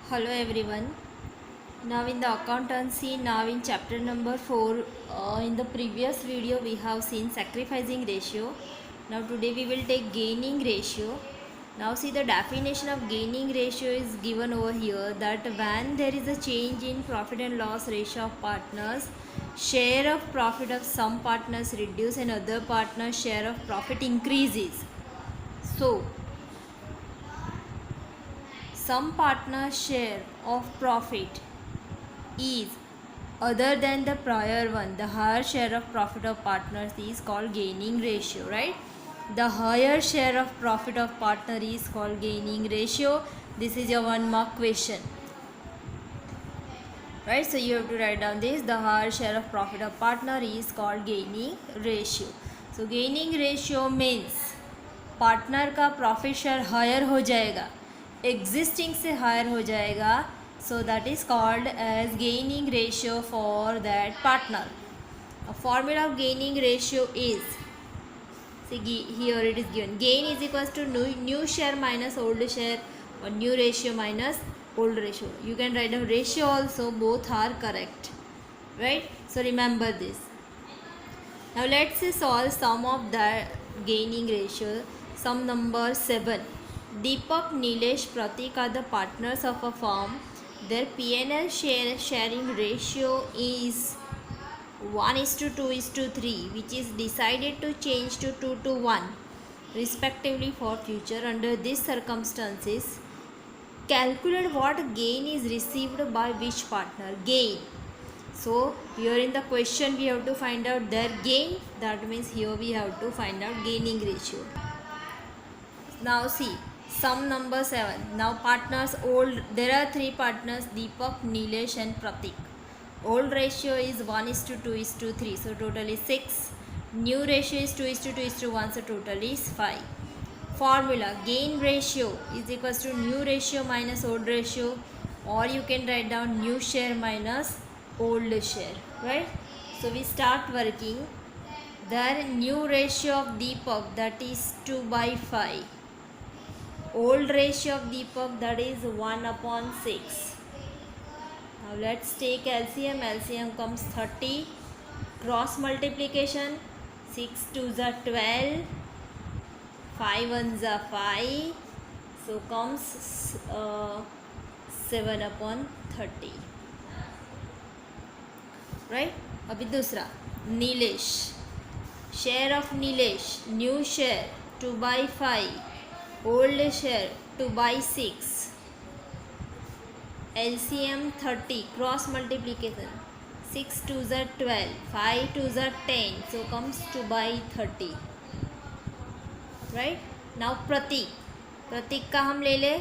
Hello everyone. Now in the accountancy, now in chapter number 4, in the previous video we have seen sacrificing ratio. Now today we will take gaining ratio. Now see, the definition of gaining ratio is given over here, that when there is a change in profit and loss ratio of partners, share of profit of some partners reduce and other partners share of profit increases. So some partners share of profit is other than the prior one, the higher share of profit of partners is called gaining ratio, right? The higher share of profit of partner is called gaining ratio. This is your 1 mark question, right? So you have to write down this, the higher share of profit of partner is called gaining ratio. So gaining ratio means partner का profit share higher हो जाएगा, existing से higher हो जाएगा. So that is called as gaining ratio for that partner. A formula of gaining ratio is, see here it is given, gain is equals to new share minus old share or new ratio minus old ratio. You can write down ratio also, both are correct, right? So remember this. Now let's solve sum of the gaining ratio. Sum number 7. Deepak, Nilesh, Pratik are the partners of a firm. Their P&L sharing ratio is 1:2:3, which is decided to change to 2:1 respectively for future. Under these circumstances, calculate what gain is received by which partner. Gain. So here in the question we have to find out their gain. That means here we have to find out gaining ratio. Now see, sum number 7. Now partners old, there are 3 partners, Deepak, Nilesh and Pratik. Old ratio is 1:2:3, so total is 6. New ratio is 2:2:1, so total is 5. Formula, gain ratio is equals to new ratio minus old ratio, or you can write down new share minus old share, right? So we start working. Their new ratio of Deepak, that is 2/5. Old ratio of Deepak, that is 1/6. Now let's take LCM. LCM comes 30. Cross multiplication, 6 2s are 12, 5 1s are 5, so comes 7/30, right? अभी दूसरा, Nilesh, share of Nilesh, new share 2/5, old share 2/6. LCM 30, cross multiplication, 6 2s are 12, 5 2s are 10, so comes 2/30, right? Now प्रतीक, प्रतीक का हम ले ले,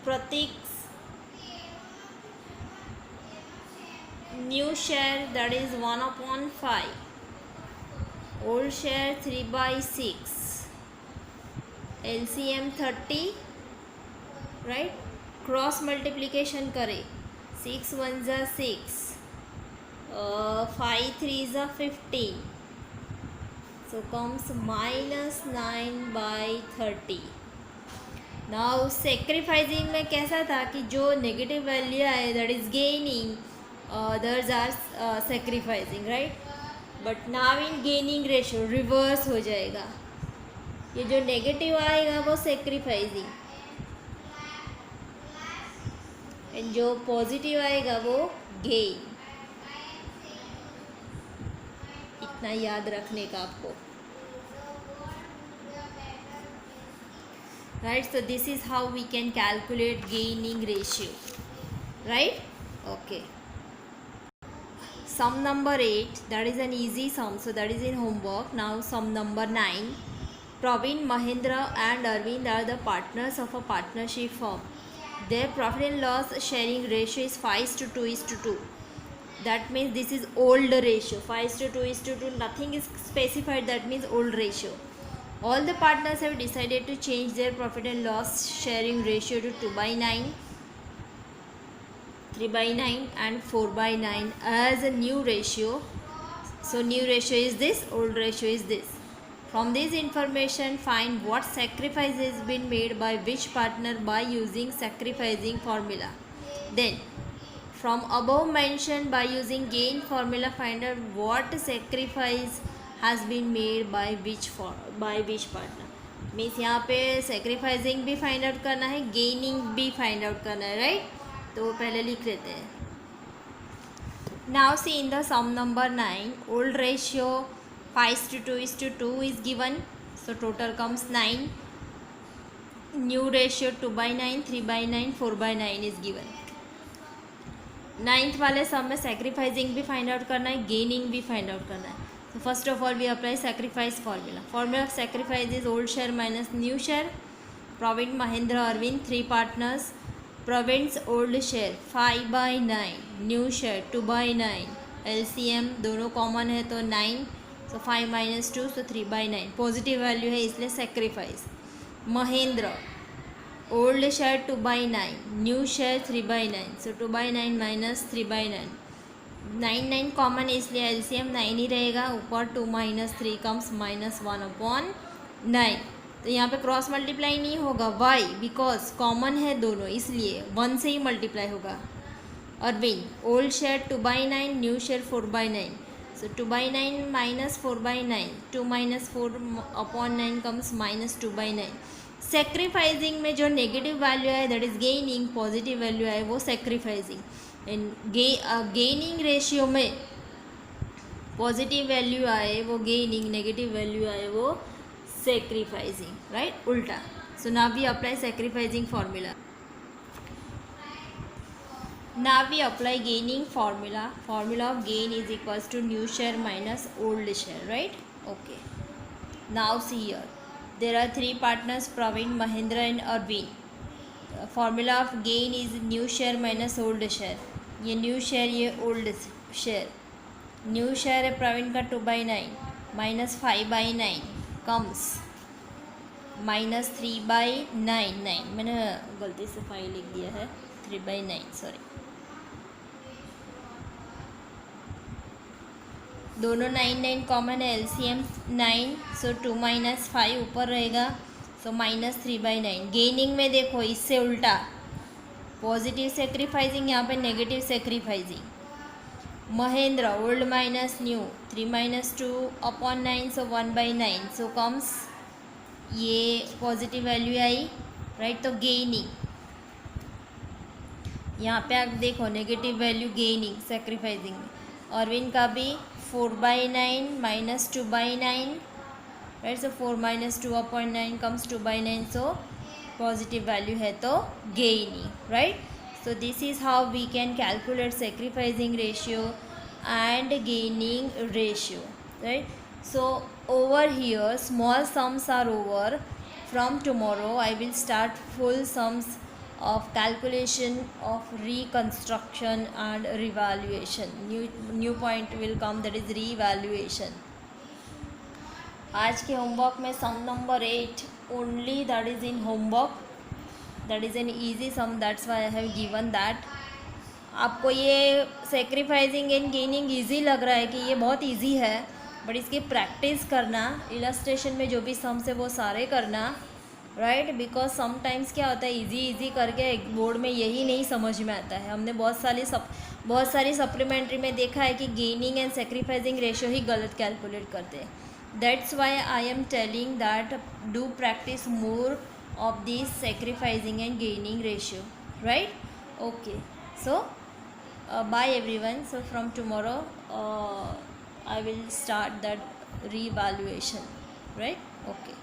प्रतीक new share, that is 1/5, old share 3/6, LCM 30, right? Cross multiplication करे, 6 1s are 6, 5 3s are 15, so comes -9/30. Now sacrificing में कैसा था कि जो नेगेटिव वैल्यू आए, that is gaining, others are sacrificing, right? But now in gaining ratio reverse हो जाएगा, ये जो नेगेटिव आएगा वो सेक्रीफाइसिंग एंड जो पॉजिटिव आएगा वो गेन. इतना याद रखने का आपको, right? So this is how we can calculate gaining ratio, right? Okay. Sum number 8, that is an easy sum, so that is in homework. Now sum number 9. Praveen, Mahendra and Arvind are the partners of a partnership firm. Their profit and loss sharing ratio is 5:2:2. That means this is old ratio, 5:2:2. Nothing is specified, that means old ratio. All the partners have decided to change their profit and loss sharing ratio to 2/9, 3/9 and 4/9 as a new ratio. So new ratio is this, old ratio is this. From this information, find what sacrifice has been made by which partner by using sacrificing formula. Then, from above mentioned, by using gain formula, find out what sacrifice has been made by which partner. Means यहाँ पे sacrificing भी find out करना है, gaining भी find out करना है, right? तो वो पहले लिख लेते हैं. Now see in the sum number 9, old ratio 5:2 is given. So total comes 9. New ratio 2/9, 3/9, 4/9 is given. 9th वाले सम में सेक्रीफाइसिंग भी फाइंड आउट करना है, गेनिंग भी फाइंड आउट करना है. So first of all we apply sacrifice formula. Formula of sacrifice is old share minus new share. Praveen, Mahendra, Arvind, 3 partners. Praveen's old share 5/9, new share 2/9. LCM दोनों common है तो 9. So 5 minus 2, so 3/9. Positive value है इसलिए sacrifice. Mahendra old share 2/9, new share 3/9. So 2/9 minus 3/9. 9 common है इसलिए LCM 9 ही रहेगा. ऊपर 2 minus 3 comes -1/9. तो यहाँ पे क्रॉस मल्टीप्लाई नहीं होगा. वाई? बिकॉज कॉमन है दोनों, इसलिए 1 से ही मल्टीप्लाई होगा. Arvind old share 2/9, new share 4/9. So 2/9 minus 4/9, 2 minus 4/9 comes -2/9. Sacrificing में जो नेगेटिव वैल्यू है that is gaining, positive value है वो सेक्रीफाइसिंग. एंड गेनिंग रेशियो में पॉजिटिव वैल्यू आए वो गेनिंग, नेगेटिव वैल्यू आए वो सेक्रीफाइसिंग, राइट? उल्टा. So now we apply sacrificing formula. Now we apply gaining formula. Formula of gain is equals to new share minus old share, right? Okay. Now see here. There are 3 partners, Praveen, Mahendra and Arvind. Formula of gain is new share minus old share. ये new share, ये old share. New share है प्रवीण का 2/9 minus 5/9 comes -3/9. मैंने गलती से 5 लिख दिया है, 3/9 सॉरी. दोनों 9 कॉमन है, एलसीएम 9. सो 2 minus 5 ऊपर रहेगा, सो -3/9. गेनिंग में देखो इससे उल्टा, पॉजिटिव सेक्रीफाइसिंग, यहाँ पे negative sacrificing. Mahendra old minus new 3 minus 2/9, so 1/9. So comes ये पॉजिटिव वैल्यू आई, राइट? तो गेनिंग यहाँ पे आप देखो negative value gaining sacrificing. Arvind का भी 4/9 minus 2/9, right? So 4 minus 2/9 comes 2/9. So positive value है तो gaining, right? So this is how we can calculate sacrificing ratio and gaining ratio, right? So over here small sums are over. From tomorrow I will start full sums of calculation of reconstruction and revaluation. New point will come, that is revaluation. आज के homework में सम number 8 only, that is in homework, that is an easy sum, that's why I have given that. आपको ये sacrificing and gaining easy लग रहा है कि ये बहुत ईजी है, बट इसकी प्रैक्टिस करना, इलस्ट्रेशन में जो भी सम्स है वो सारे करना, राइट? बिकॉज समटाइम्स क्या होता है इजी करके बोर्ड में यही नहीं समझ में आता है. हमने बहुत सारी सप्लीमेंट्री में देखा है कि गेनिंग एंड सेक्रीफाइसिंग रेशियो ही गलत कैलकुलेट करते हैं. That's why I am telling that do practice more of this sacrificing and gaining ratio, right? Okay, so bye everyone. So from tomorrow I will start that revaluation, right? Okay.